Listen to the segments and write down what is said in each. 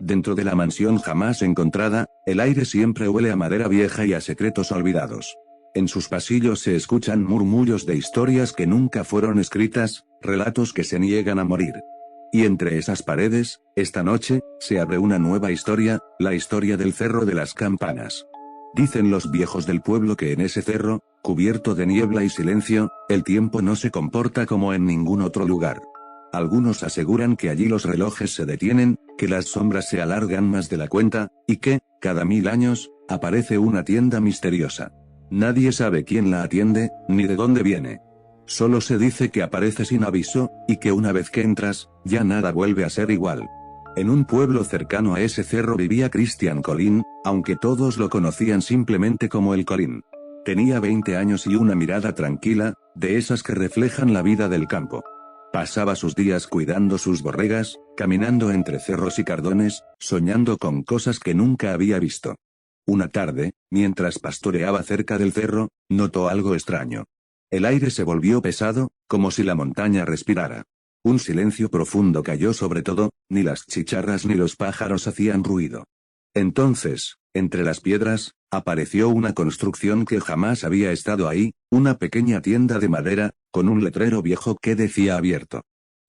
Dentro de la mansión jamás encontrada, el aire siempre huele a madera vieja y a secretos olvidados. En sus pasillos se escuchan murmullos de historias que nunca fueron escritas, relatos que se niegan a morir. Y entre esas paredes, esta noche, se abre una nueva historia, la historia del Cerro de las Campanas. Dicen los viejos del pueblo que en ese cerro, cubierto de niebla y silencio, el tiempo no se comporta como en ningún otro lugar. Algunos aseguran que allí los relojes se detienen, que las sombras se alargan más de la cuenta, y que, cada 1000 años, aparece una tienda misteriosa. Nadie sabe quién la atiende, ni de dónde viene. Solo se dice que aparece sin aviso, y que una vez que entras, ya nada vuelve a ser igual. En un pueblo cercano a ese cerro vivía Christian Colin, aunque todos lo conocían simplemente como el Colin. Tenía 20 años y una mirada tranquila, de esas que reflejan la vida del campo. Pasaba sus días cuidando sus borregas, caminando entre cerros y cardones, soñando con cosas que nunca había visto. Una tarde, mientras pastoreaba cerca del cerro, notó algo extraño. El aire se volvió pesado, como si la montaña respirara. Un silencio profundo cayó sobre todo, ni las chicharras ni los pájaros hacían ruido. Entonces, entre las piedras, apareció una construcción que jamás había estado ahí, una pequeña tienda de madera, con un letrero viejo que decía abierto.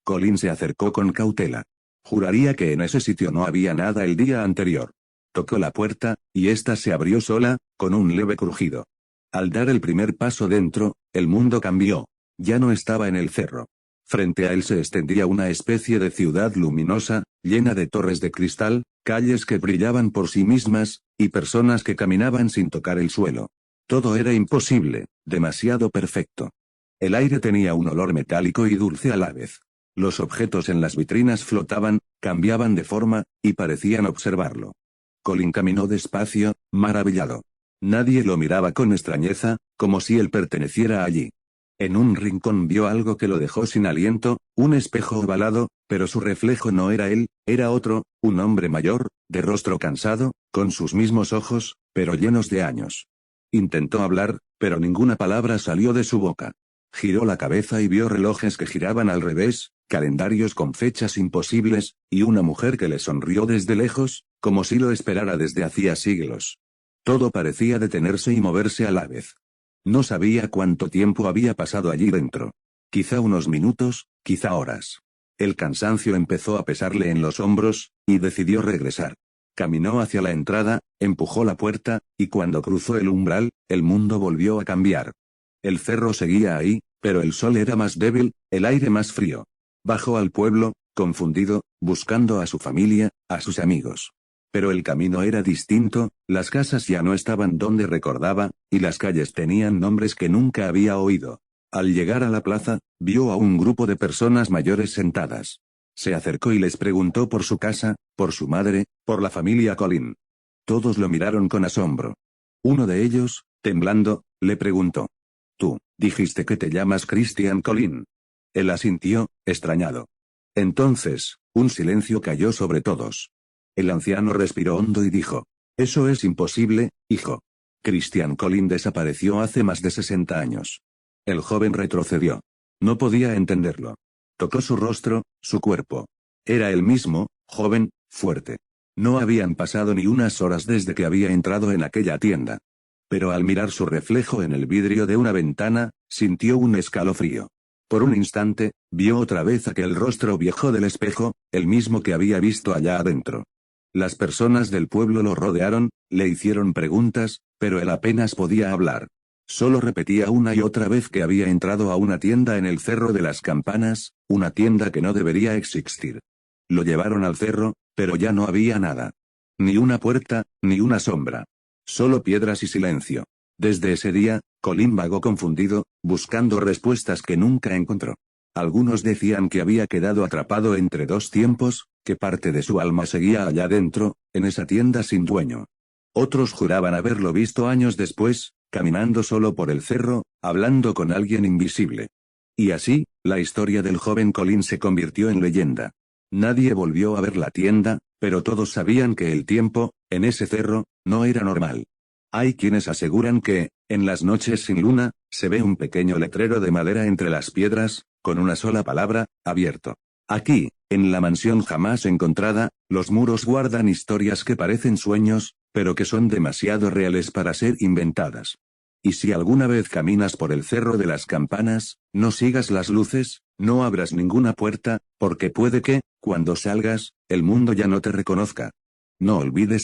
Colin se acercó con cautela. Juraría que en ese sitio no había nada el día anterior. Tocó la puerta, y ésta se abrió sola, con un leve crujido. Al dar el primer paso dentro, el mundo cambió. Ya no estaba en el cerro. Frente a él se extendía una especie de ciudad luminosa, llena de torres de cristal, calles que brillaban por sí mismas, y personas que caminaban sin tocar el suelo. Todo era imposible, demasiado perfecto. El aire tenía un olor metálico y dulce a la vez. Los objetos en las vitrinas flotaban, cambiaban de forma, y parecían observarlo. Colin caminó despacio, maravillado. Nadie lo miraba con extrañeza, como si él perteneciera allí. En un rincón vio algo que lo dejó sin aliento, un espejo ovalado, pero su reflejo no era él, era otro, un hombre mayor, de rostro cansado, con sus mismos ojos, pero llenos de años. Intentó hablar, pero ninguna palabra salió de su boca. Giró la cabeza y vio relojes que giraban al revés, calendarios con fechas imposibles, y una mujer que le sonrió desde lejos, como si lo esperara desde hacía siglos. Todo parecía detenerse y moverse a la vez. No sabía cuánto tiempo había pasado allí dentro. Quizá unos minutos, quizá horas. El cansancio empezó a pesarle en los hombros, y decidió regresar. Caminó hacia la entrada, empujó la puerta, y cuando cruzó el umbral, el mundo volvió a cambiar. El cerro seguía ahí, pero el sol era más débil, el aire más frío. Bajó al pueblo, confundido, buscando a su familia, a sus amigos. Pero el camino era distinto, las casas ya no estaban donde recordaba, y las calles tenían nombres que nunca había oído. Al llegar a la plaza, vio a un grupo de personas mayores sentadas. Se acercó y les preguntó por su casa, por su madre, por la familia Colin. Todos lo miraron con asombro. Uno de ellos, temblando, le preguntó: «¿Tú, dijiste que te llamas Christian Colin?» Él asintió, extrañado. Entonces, un silencio cayó sobre todos. El anciano respiró hondo y dijo: «Eso es imposible, hijo. Christian Colin desapareció hace más de 60 años». El joven retrocedió. No podía entenderlo. Tocó su rostro, su cuerpo. Era el mismo, joven, fuerte. No habían pasado ni unas horas desde que había entrado en aquella tienda. Pero al mirar su reflejo en el vidrio de una ventana, sintió un escalofrío. Por un instante, vio otra vez aquel rostro viejo del espejo, el mismo que había visto allá adentro. Las personas del pueblo lo rodearon, le hicieron preguntas, pero él apenas podía hablar. Solo repetía una y otra vez que había entrado a una tienda en el Cerro de las Campanas, una tienda que no debería existir. Lo llevaron al cerro, pero ya no había nada. Ni una puerta, ni una sombra. Solo piedras y silencio. Desde ese día, Colin vagó confundido, buscando respuestas que nunca encontró. Algunos decían que había quedado atrapado entre dos tiempos, que parte de su alma seguía allá dentro, en esa tienda sin dueño. Otros juraban haberlo visto años después, caminando solo por el cerro, hablando con alguien invisible. Y así, la historia del joven Colin se convirtió en leyenda. Nadie volvió a ver la tienda, pero todos sabían que el tiempo, en ese cerro, no era normal. Hay quienes aseguran que, en las noches sin luna, se ve un pequeño letrero de madera entre las piedras, con una sola palabra: abierto. Aquí, en la mansión jamás encontrada, Los muros guardan historias que parecen sueños, pero que son demasiado reales para ser inventadas. Y si alguna vez caminas por el Cerro de las Campanas, no sigas las luces, no abras ninguna puerta, porque puede que, cuando salgas, el mundo ya no te reconozca. No olvides